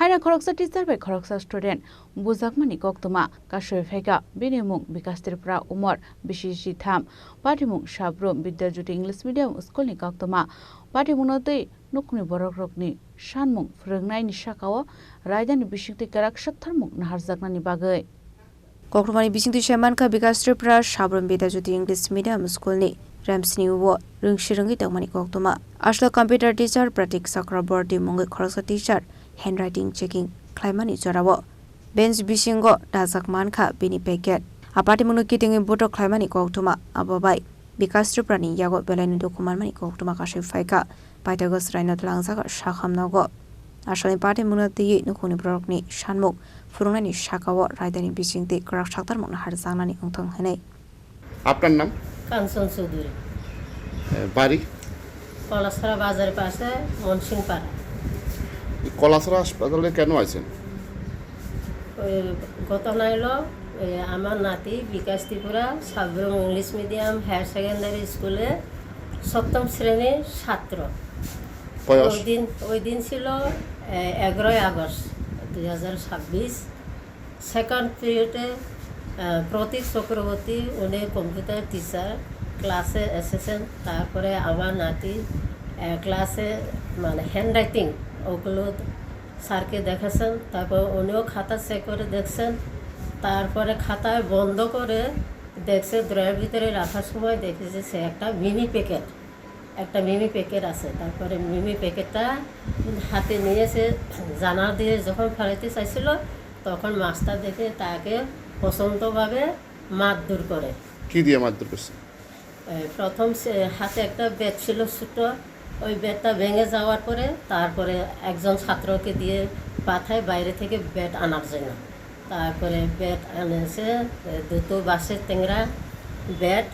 Haino Khoroksa Teacher Khoroksa Student Bujakmani Koktwma kasawi phaikha Bini Mung Bikash Tripura Umar Bisichitham Patimung Sabroom Vidyajoti English Medium Schoolni Koktwma Patimungno Nukhungni Bororokni Sanmung Phwrwngnaini sakao Raidani Bisingtwi Krak Saktharmung Naharjaknani bagwi Koktwmani Bisingtwi Shamanka Bikash Tripura Sabroom Vidyajoti English Medium Schoolni Ramsni wo rungshirangi tangmani Koktwma Ashlo computer teacher pratik sakrabordi mungi Khoroksa teacher handwriting checking klaimani chorawo bench bisingo dajakmankha bini packet Patimungno kitingi boto klaimani Koktwma ababai Bikash Tripurani Yago belaini dukhuman mani Koktwma kasawi phaikha paitagos raino tlangjaka sakhamnago Ashlo Patimungno Nukhungni Bororokni Sanmung Phwrwngnaini sakao Raidani Bisingtwi Krak Saktharmung Naharjaknani Nukhungni আপনার নাম কাঞ্চন চৌধুরী বাড়ি কলাছড়া বাজারের পাশে মনসিংপাড়া কলাছড়া হাসপাতালে কেন আছেন ওই ঘটনা হলো আমার নাতি Bikash Tripura Sabroom English medium higher secondary স্কুলে 7ম শ্রেণীর ছাত্র ওই দিন ছিল 11 আগস্ট 2026 সেকেন্ড পিরিয়ডে প্রতীক চক্রবর্তী উনি কম্পিউটার টিচার ক্লাসে এসেছেন তারপরে আমার নাতি ক্লাসে মানে হ্যান্ডরাইটিং ওগুলো স্যারকে দেখাচ্ছেন তারপর উনিও খাতা চেক করে দেখছেন তারপরে খাতায় বন্ধ করে দেখছে ড্রয়ের ভিতরে রাখার সময় দেখেছে সে একটা মিনি প্যাকেট আছে তারপরে মিনি প্যাকেটটা হাতে নিয়ে সে জানালা দিয়ে যখন ফেলাইতে চাইছিল তখন মাস্টার দেখে তাকে পছন্দভাবে মারধর করে কি দিয়ে মারধর করছে প্রথম হাতে একটা ব্যাট ছিল ছোট ওই ব্যাটটা ভেঙে যাওয়ার পরে তারপরে একজন ছাত্রকে দিয়ে পাঠায় বাইরে থেকে ব্যাট আনার জন্য তারপরে ব্যাট আনেছে দুটো বাঁশের ট্যাংরা ব্যাট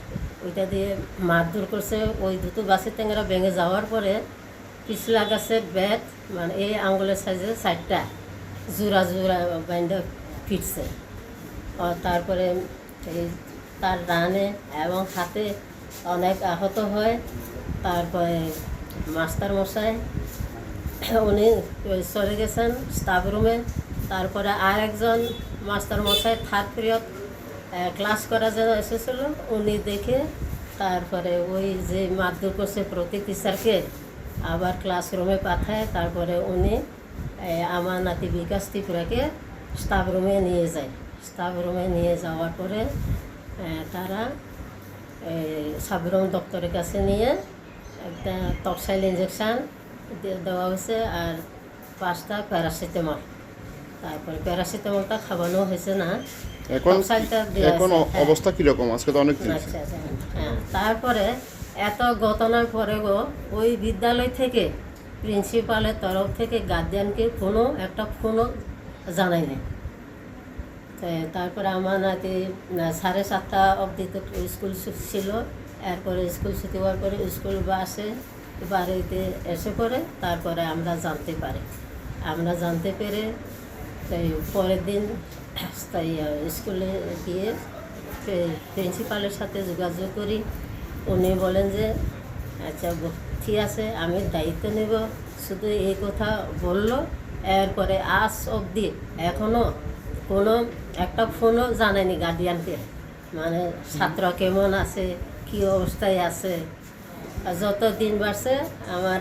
ওইটা দিয়ে মারধর করছে ওই দুটো বাঁশের ট্যাংরা ভেঙে যাওয়ার পরে পিছলা গাছের ব্যাট মানে এই আঙ্গুলের সাইজে 4টা জোড়া বাইন্দা ফিটছে তারপরে তার ডানে এবং হাতে অনেক আহত হয় তারপরে মাস্টার মশাই উনি চলে গেছেন স্টাফ রুমে তারপরে আর একজন মাস্টার মশাই থার্ড পিরিয়ড ক্লাস করার জন্য এসেছিল উনি দেখে তারপরে ওই যে মারধর করছে প্রতীক টিচারকে আবার ক্লাসরুমে পাঠায় তারপরে উনি আমার নাতি বিকাশ ত্রিপুরাকে স্টাফ রুমে নিয়ে যায় স্টাফ রুমে নিয়ে যাওয়ার পরে তারা সাবরুম ডক্টরের কাছে নিয়ে একটা টক্সাইল ইঞ্জেকশান দেওয়া হয়েছে আর 5টা প্যারাসিটামল তারপরে প্যারাসিটামলটা খাওয়ানো হয়েছে না টক্সাইলটা এখন অবস্থা কীরকম আজকে তো অনেক দিন হ্যাঁ তারপরে এত ঘটনার পরেও ওই বিদ্যালয় থেকে প্রিন্সিপালের তরফ থেকে গার্জিয়ানকে কোনো একটা ফোনও জানায়নি তারপরে আমার নাতি 7:30 অবধি তো স্কুল ছিল এরপরে স্কুল ছুটি হওয়ার পরে স্কুল বাসে বাড়িতে এসে পড়ে তারপরে আমরা জানতে পেরে তাই পরের দিন তাই স্কুলে গিয়ে প্রিন্সিপালের সাথে যোগাযোগ করি উনি বলেন যে আচ্ছা ঠিক আছে আমি দায়িত্ব নেব শুধু এই কথা বলল এরপরে আজ অবধি এখনও কোনো একটা ফোনও জানায়নি গার্ডিয়ানকে মানে ছাত্র কেমন আছে কী অবস্থায় আছে যত দিন বাড়ছে আমার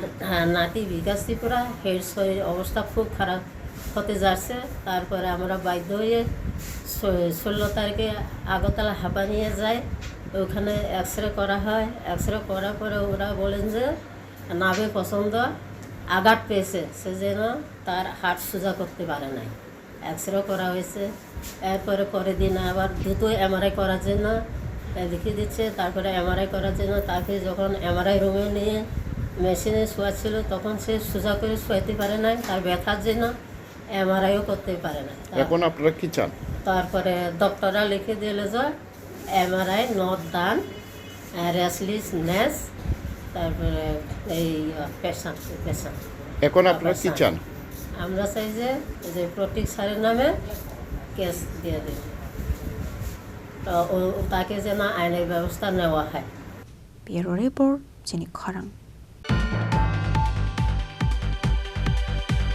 নাতি বিকাশ ত্রিপুরা হেড শরীর অবস্থা খুব খারাপ হতে যাচ্ছে তারপরে আমরা বাধ্য হয়ে 16 তারিখে আগরতলা হাঁপা নিয়ে যাই ওখানে এক্সরে করা হয় এক্সরে করার পরে ওরা বলেন যে নাভে পছন্দ আঘাত পেয়েছে সেজন্য তার হার্ট সোজা করতে পারে নাই এক্সরে করা হয়েছে এরপরে পরের দিন আবার দ্রুত এমআরআই করার জন্য লিখে দিচ্ছে তারপরে এমআরআই করার জন্য তাকে যখন এমআরআই রুমে নিয়ে মেশিনে শোয়াচ্ছিল তখন সে সোজা করে শোয়াতে পারে না তার ব্যথার জন্য এমআরআইও করতে পারে না এখন আপনারা কি চান তারপরে ডক্টররা লিখে দিল যে এমআরআই নট ডান রেস্টলেসনেস তারপরে এই পেশেন্ট এখন আপনারা কি চান আমরা চাই যে প্রতীক স্যারের নামে কেস দিয়ে দিই তাকে যেন আইনের ব্যবস্থা নেওয়া হয় ব্যুরো রিপোর্ট চিনি খরাং